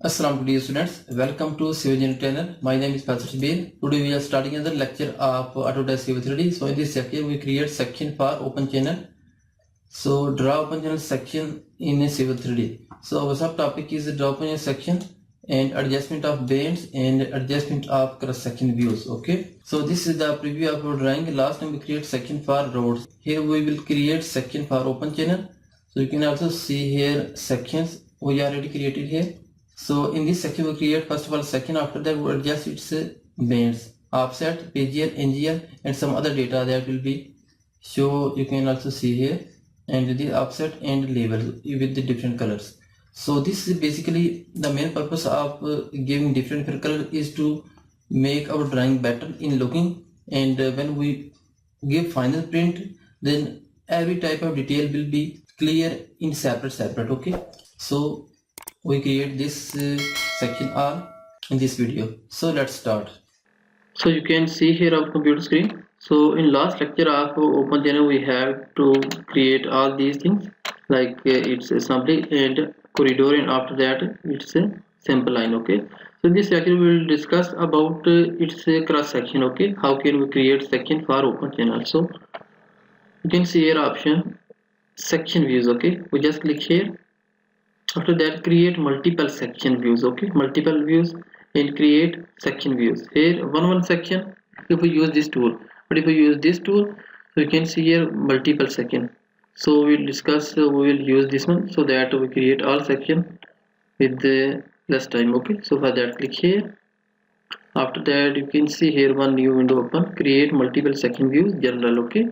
Assalamu alaikum students, welcome to Civil Engineering channel. My name is Pastor Shabir. Today we are starting another lecture of Autodesk Civil 3D. So in this section we create section for open channel. So draw open channel section in a Civil 3D. So our subtopic is draw open channel section and adjustment of bands and adjustment of cross section views. Okay. So this is the preview of our drawing. Last time we create section for roads. Here we will create section for open channel. So you can also see here sections we already created here. So in this section we create first of all section, after that we adjust its bands, offset, PGL, NGL and some other data that will be show. You can also see here, and the offset and label with the different colors. So this is basically the main purpose of giving different color is to make our drawing better in looking, and when we give final print then every type of detail will be clear in separate. Okay, so we create this section R in this video. So let's start. So you can see here our computer screen. So in last lecture of open channel we have to create all these things like its assembly and corridor, and after that it's a sample line. Okay, so this lecture we will discuss about its cross section. Okay, how can we create section for open channel? So you can see here option section views. Okay, we just click here. After that create multiple section views. Okay, multiple views and create section views. Here one section if we use this tool, but if we use this tool, so you can see here multiple section. So we'll discuss we will use this one so that we create all section with the less time. Okay, so for that click here. After that you can see here one new window open, create multiple section views, general. Okay,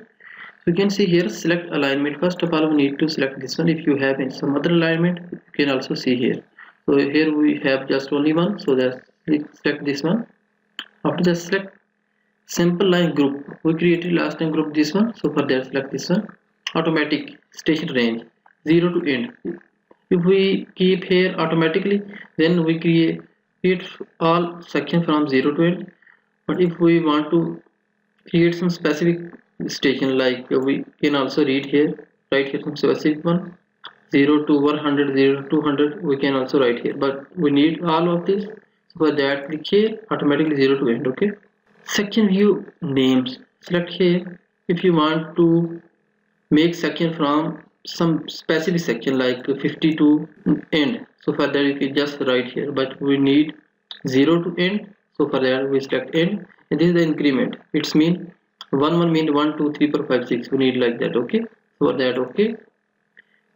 you can see here select alignment. First of all we need to select this one. If you have in some other alignment you can also see here. So here we have just only one, so that select this one. After that select simple line group. We created last time group this one, so for that select this one. Automatic station range 0 to end. If we keep here automatically then we create all section from 0 to end. But if we want to create some specific station, like we can also read here, write here some specific one, 0 to 100, 0 to 200 we can also write here, but we need all of this. So for that click here, automatically 0 to end. Okay, section view names, select here. If you want to make section from some specific section like 50 to end, so for that you can just write here, but we need 0 to end, so for that we select end, and this is the increment. It's mean 1 mean 1 2 3 4 5 6, we need like that. Okay, so for that. Okay,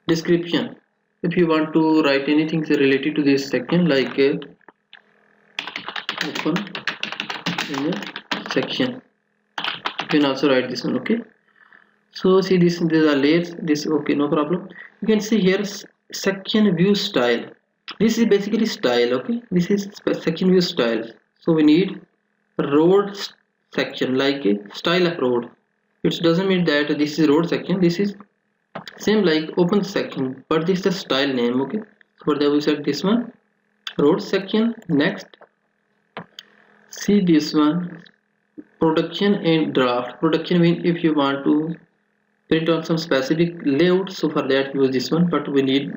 description, if you want to write anything related to this section like open in a section, you can also write this one. Okay, so see this, these are layers, this. Okay, no problem. You can see here section view style. This is basically style. Okay, this is section view style. So we need road section, like a style of road. It doesn't mean that this is road section, this is same like open section, but this is the style name. Okay, so for that we set this one, road section. Next, see this one, production and draft. Production means if you want to print on some specific layout, so for that use this one, but we need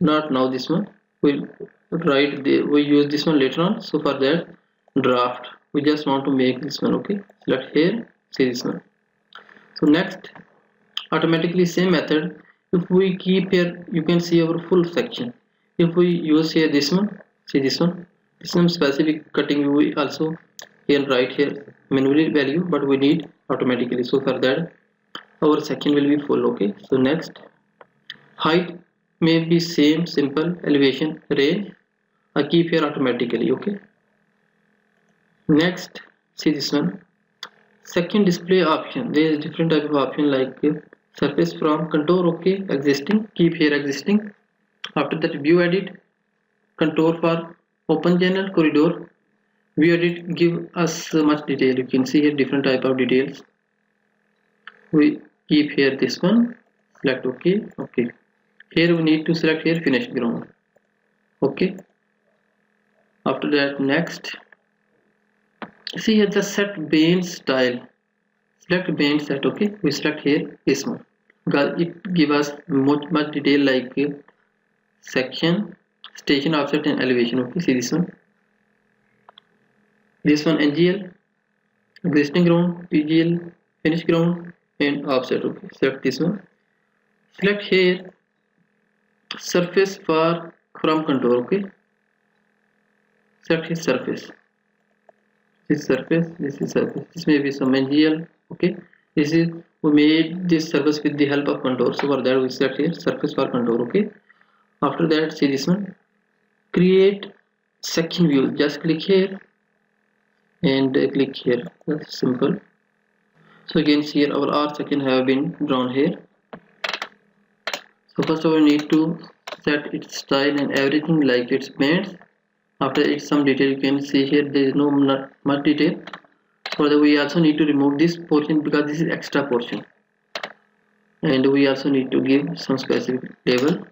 not now this one, we'll we use this one later on. So for that draft we just want to make this one. Okay, select here, see this one. So next, automatically same method, if we keep here you can see our full section. If we use here this one, see this one, some specific cutting we also here write here manually value, but we need automatically, so for that our section will be full. Okay, so next, height may be same, simple, elevation, range, I keep here automatically. Okay, next, see this one, section display option. There is different type of option like surface from contour. Okay, existing, keep here existing. After that view edit, contour for open channel, corridor. View edit give us much detail. You can see here different type of details. We keep here this one, select OK. Okay, here we need to select here finish ground. Okay, after that next, see here the set band style, select band set. Okay, we select here this one because it give us much detail like section, station offset and elevation. Okay, see this one. This one NGL, existing ground, PGL, finished ground, and offset. Okay, select this one. Select here surface for from contour. Okay, select his surface. This surface, this is surface. This may be some NGL. Okay, this is we made this surface with the help of contour. So for that we select here surface for contour. Okay, after that see this one. Create section view. Just click here and click here. That's simple. So again here our R section have been drawn here. So first of all we need to set its style and everything like its bands. After it's some detail you can see here there is no much detail. For that we also need to remove this portion because this is extra portion, and we also need to give some specific label,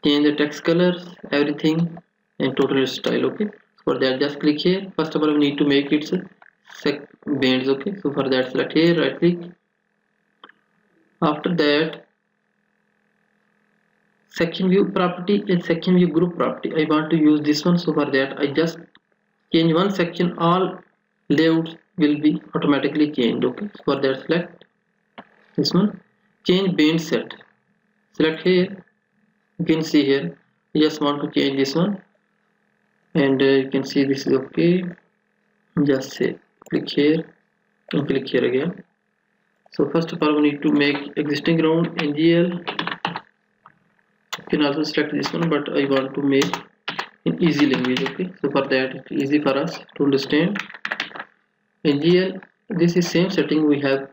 change the text colors, everything, and total style. Okay, for that just click here. First of all we need to make its bands. Okay, so for that select here, right click. After that section view property and section view group property, I want to use this one. So for that I just change one section, all layouts will be automatically changed. Okay, so for that select this one, change band set, select here. You can see here I just want to change this one, and you can see this is okay. Just say click here and click here again. So first of all we need to make existing ground NGL. You can also select this one, but I want to make in easy language. Okay, so for that it's easy for us to understand. NGL, this is same setting we have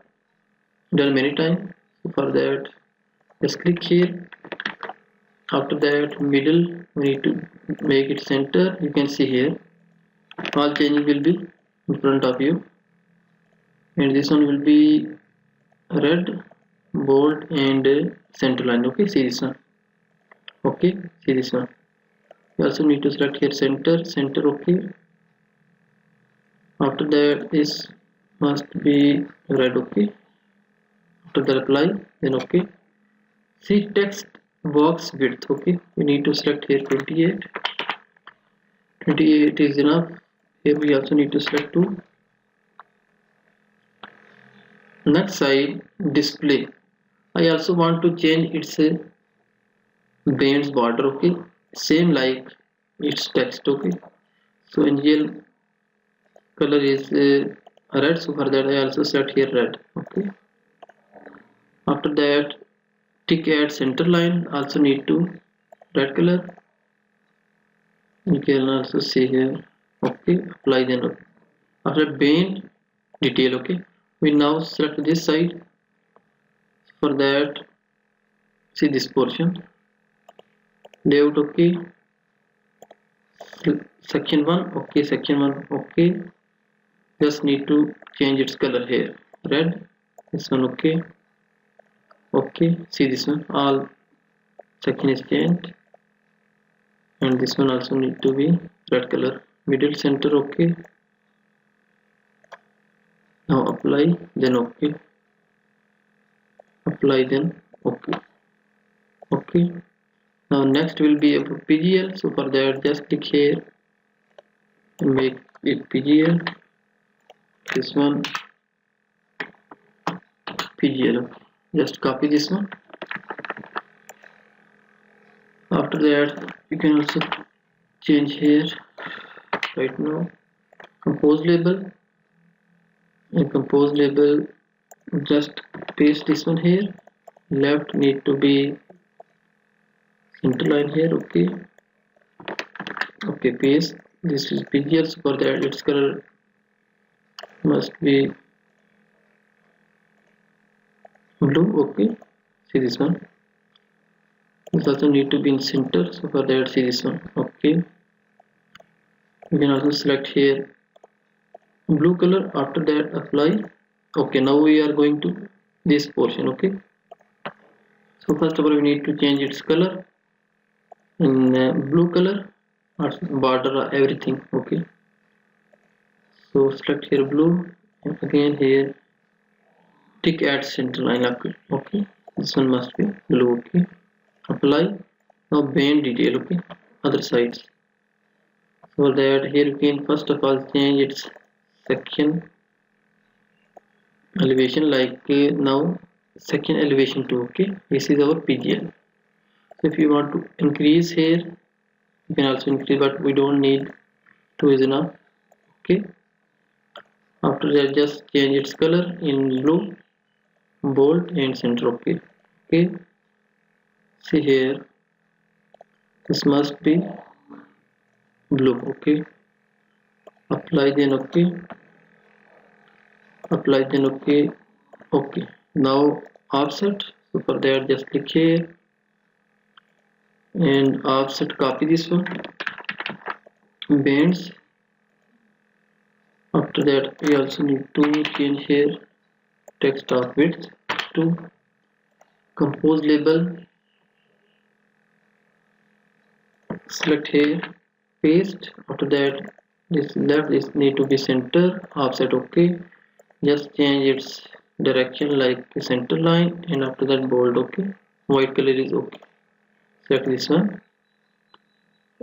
done many times. So for that just click here. After that middle we need to make it center. You can see here all changes will be in front of you, and this one will be red, bold, and center line. Okay, see this one. Okay, see this one. You also need to select here center. Okay, after that this must be red. Okay, after that apply, then okay. See text box width. Okay, we need to select here 28. 28 is enough. Here we also need to select 2. Next side display, I also want to change its bands border. Okay, same like its text. Okay, so NGL color is red, so for that I also select here red. Okay, after that tick add center line, also need to red color. You can also see here. Okay, apply, then okay. After band detail, okay, we now select this side. For that see this portion layout. Okay, section 1. Okay, section 1. Okay, just need to change its color here red. This one. Okay, okay, see this one, all section is changed, and this one also need to be red color. Middle center. Okay, now apply, then okay, apply, then okay. Okay, now next will be about PGL. So for that just click here and make it PGL. This one PGL. Just copy this one. After that you can also change here right now compose label, and compose label just paste this one here. Left need to be center line here. Okay, okay, paste. This is PGL. So for that its color must be blue. Okay, see this one. This also need to be in center, so for that see this one. Okay, you can also select here blue color. After that apply. Okay, now we are going to this portion. Okay, so first of all we need to change its color in blue color, border, everything. Okay, so select here blue, and again here tick add center line. Okay, this one must be blue. Okay, apply. Now band detail. Okay, other sides. For that, here you can first of all change its section elevation, like now section elevation 2. Okay, this is our PGL. So if you want to increase here, you can also increase, but we don't need 2 is enough. Okay, after that just change its color in blue, bold and center. Okay, see here, this must be blue. Okay, apply, then okay, apply, then okay. Okay, now offset. So for that just click here and offset, copy this one, bands. After that we also need to change here text of width to compose label. Select here, paste. After that this left is need to be center, offset. Okay, just change its direction like center line, and after that bold. Okay, white color is okay. Select this one,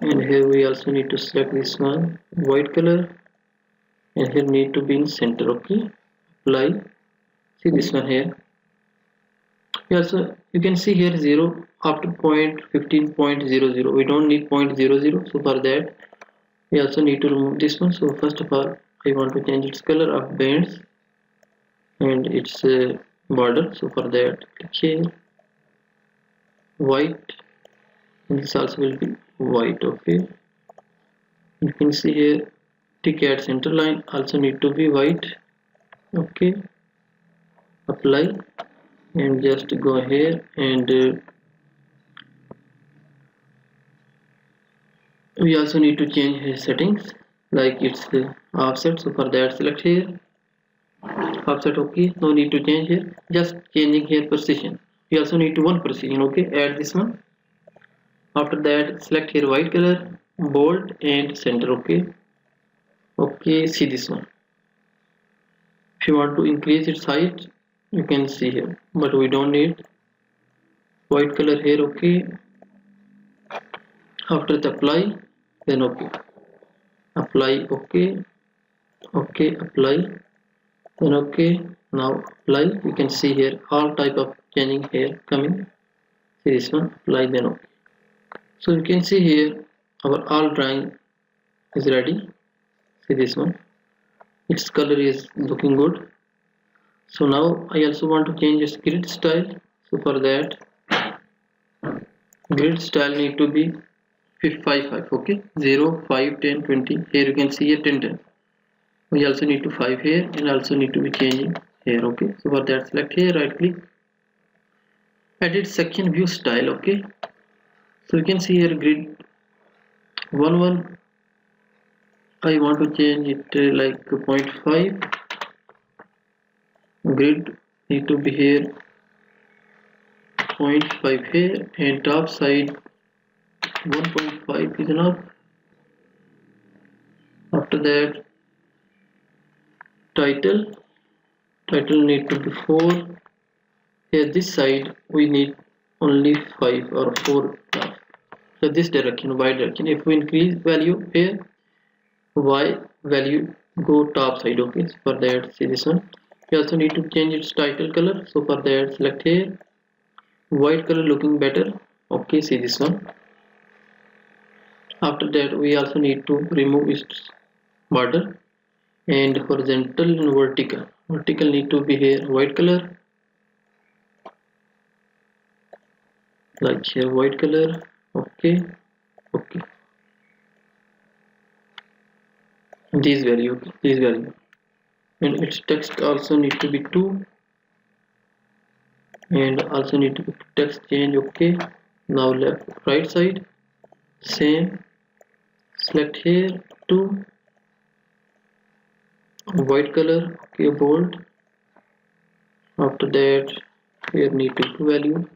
and here we also need to select this one, white color, and here need to be in center. Okay, apply. See this one here. Yeah, so you can see here 0 after point 15.00. We don't need 0.00. So for that we also need to remove this one. So first of all I want to change its color of bands and its border. So for that click here, white, and this also will be white. Okay, you can see here tick at center line also need to be white. Okay, apply, and just go here and we also need to change his settings like its offset. So for that select here offset. Okay, no need to change here, just changing here precision. We also need to one precision. Okay, add this one. After that select here white color, bold and center. Okay, see this one. If you want to increase its height you can see here, but we don't need white color here. Okay, after the apply, then okay, apply. Okay, apply, then okay, now apply. You can see here all type of changing here coming. See this one, apply, then okay. So you can see here our all drawing is ready. See this one, its color is looking good. So now I also want to change its grid style. So for that grid style need to be 5 okay, 0 5 10 20. Here you can see here 10 10. We also need to 5 here and also need to be changing here. Okay, so for that select here, right click, edit section view style. Okay, so you can see here grid 1 I want to change it like 0.5. grid need to be here 0.5 here, and top side 1.5 is enough. After that title need to be 4. Here this side we need only 5 or 4. So this direction, y direction, if we increase value here, y value go top side. Okay, so for that see this one. We also need to change its title color. So for that select here, white color looking better. Okay, see this one. After that we also need to remove its border, and horizontal and vertical need to be here white color, like here white color. Okay, this value, and its text also need to be 2, and also need to be text change. Okay, now left right side same, select here 2, white color. Okay, bold. After that here need to be value.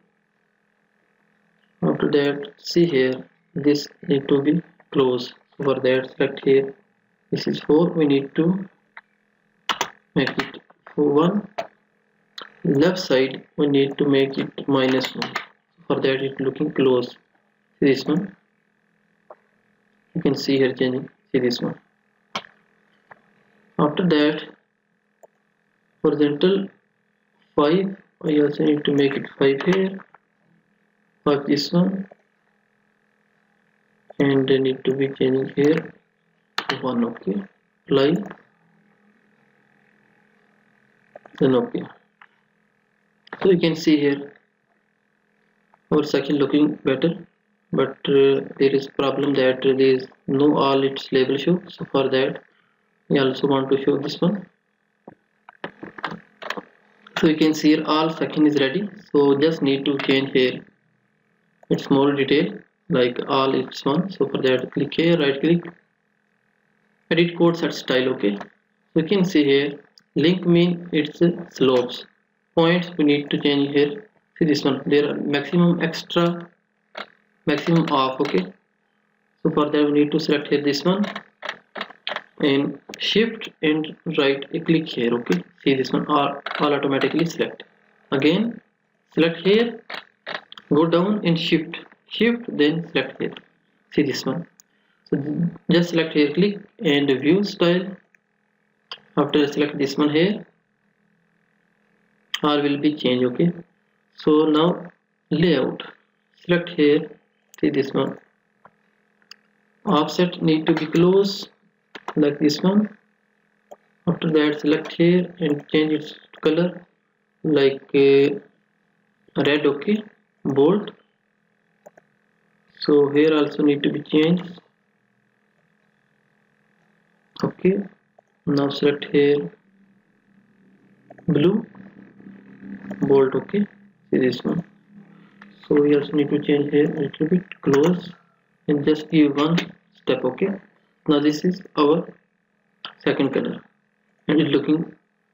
After that see here this need to be close. So for that select here, this is 4, we need to make it 1. Left side we need to make it -1. For that it looking close. See this one. You can see here changing. See this one. After that, horizontal 5. I also need to make it 5 here. 5 this one, and I need to be changing here to 1. Okay. Apply. Then okay. So you can see here our section looking better, but there is problem that there is no all its label show. So for that we also want to show this one. So you can see here all section is ready, so just need to change here its more detail like all its one. So for that click here, right click, edit code, set style. Okay, so you can see here link mean it's slopes, points we need to change here. See this one, there are maximum extra, maximum off. Okay, so for that we need to select here this one and shift and right click here. Okay, see this one all automatically select. Again select here, go down and shift then select here. See this one, so just select here, click and view style. After select this one here, all will be changed. Okay, so now layout, select here. See this one, offset need to be close like this one. After that select here and change its color like red. Okay, bold. So here also need to be changed. Okay, now select here blue, bold. Okay, see this one. So we also need to change here a little bit close and just give one step. Okay, now this is our second color and it's looking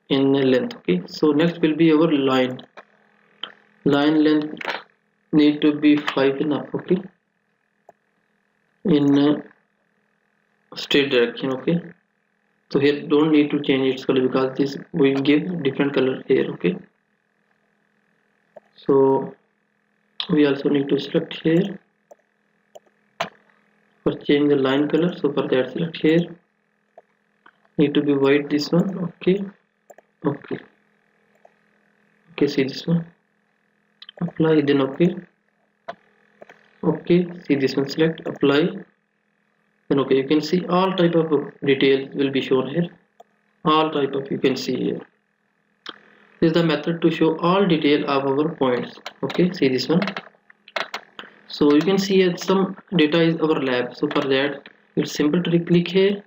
in length. Okay, so next will be our line length need to be 5 enough. Okay, in straight direction. Okay, so here don't need to change its color because this we give different color here. Okay, so we also need to select here for change the line color. So for that select here, need to be white this one. Okay, see this one, apply, then okay, see this one, select, apply, then okay. You can see all type of details will be shown here, all type of, you can see here. This is the method to show all detail of our points. Okay, see this one. So you can see here some data is overlap. So for that it's simple to click here,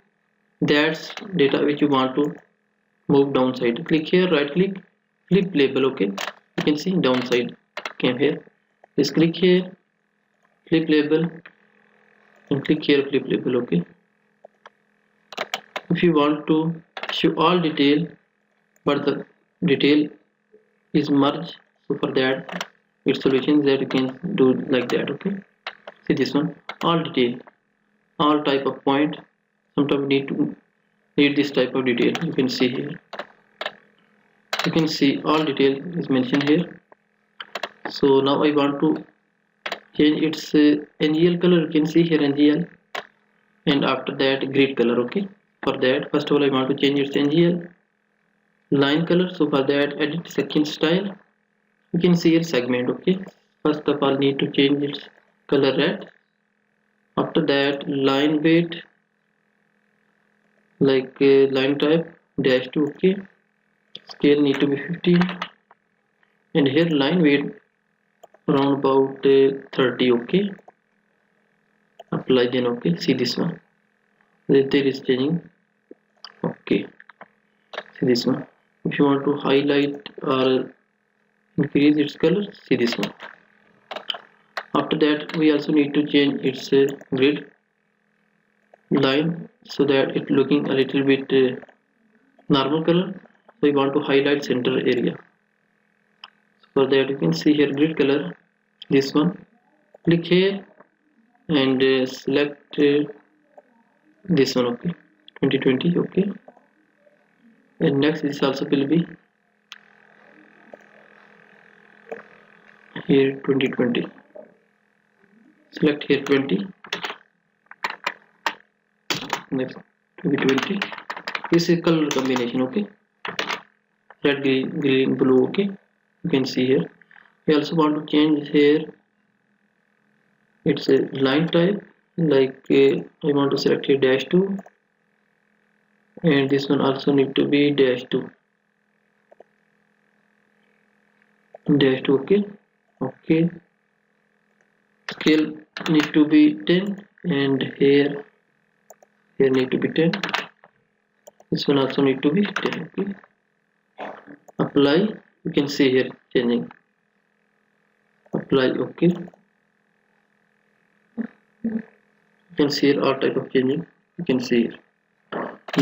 that's data which you want to move downside. Click here, right click, flip label. Okay, you can see downside came here. Just click here, flip label, and click here, flip label. Okay, if you want to show all detail but the detail is merged, so for that its solutions that you can do like that. Okay, see this one, all detail, all type of point. Sometimes need this type of detail. You can see here, you can see all detail is mentioned here. So now I want to change its NGL color. You can see here NGL, and after that grid color. Okay, for that first of all I want to change its NGL line color. So for that edit section style, you can see here segment. Okay, first of all need to change its color red. After that line weight like line type -2. Okay, scale need to be 15, and here line weight around about 30. Okay, apply, then okay, see this one, there is changing. Okay, see this one. If you want to highlight or increase its color, see this one. After that we also need to change its grid line so that it looking a little bit normal color. So we want to highlight center area. So for that you can see here grid color, this one, click here and select this one. Okay, 2020. Okay, and next this also will be here 2020, select here 20, next to be 20. This is color combination, okay, red, green, blue, okay, you can see here. We also want to change here, it's a line type, like I want to select here -2, and this one also need to be -2, okay, okay. Scale need to be 10, and here need to be 10. This one also need to be 10, okay. Apply, you can see here changing. Apply, okay. You can see here all type of changing, you can see here.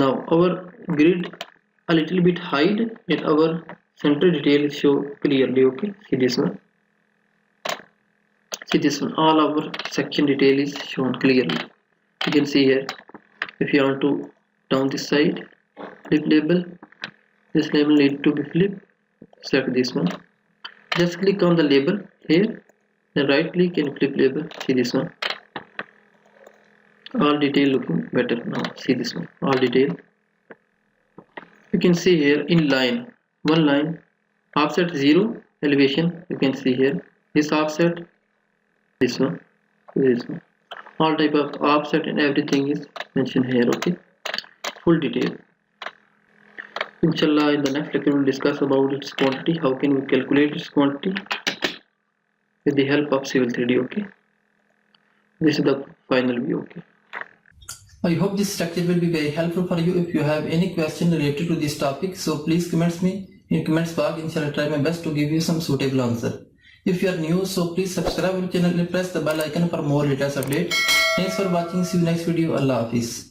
Now our grid a little bit hide and our center detail is show clearly, okay. See this one, see this one, all our section detail is shown clearly. You can see here, if you want to down this side, flip label, this label need to be flipped, select this one, just click on the label here, then right click and flip label. See this one, all detail looking better now. See this one, all detail. You can see here in line, one line, offset 0, elevation, you can see here, this offset, this one, all type of offset and everything is mentioned here, okay, full detail. Inshallah, in the next lecture we will discuss about its quantity, how can we calculate its quantity with the help of Civil 3D, okay. This is the final view, okay. I hope this lecture will be very helpful for you. If you have any question related to this topic, so please comment me in comments box. Inshallah, try my best to give you some suitable answer. If you are new, so please subscribe our channel and press the bell icon for more latest updates. Thanks for watching. See you next video. Allah Hafiz.